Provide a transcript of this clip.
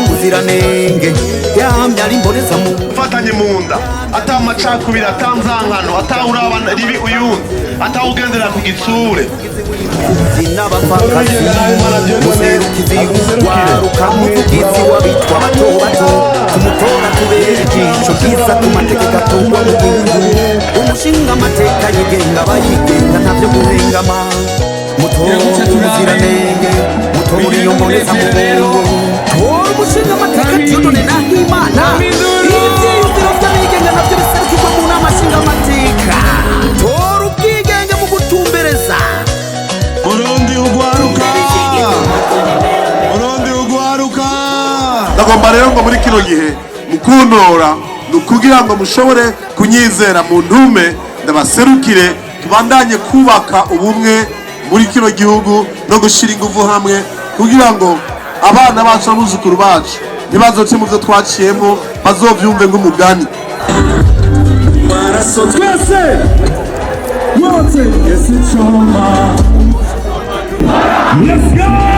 ubuziranenge yamye ari mboneza mu fatanye mu nda atamacakubiri atanzankano atawurabana ribi uyundi atawugendera ku gitsure n'abapfakazi umuserukizi waruka muvugizi w'abitwa bato bato tumutora tubera ijisho ryiza ku mategeko atungwa mu gihugu umushinga amateka yigenga abayigenga ntabyo guhengama mutora ubuziranenge mutora iyo mboneza mu bungu tora umushinga amateka Dieudonné Nahimana ivyiyumviro vy'abigenga navyo biserukirwa mu nama nshinga amateka tora ubwigenge mu gutumbereza Burundi ugwaruka Burundi ugwaruka ndagomba rero ngo muri kino gihe mukuntora nukugira ngo mushobore kunyizera mu ntume ndabaserukire tubandanye kubaka ubumwe muri kino gihugu no gushira ingufu hamwe kugira ngo abana bacu n'abuzukuru bacu ntibazoce mu byo twaciyemo bazovyumve nk'umugani twese wote esicoma Let's go!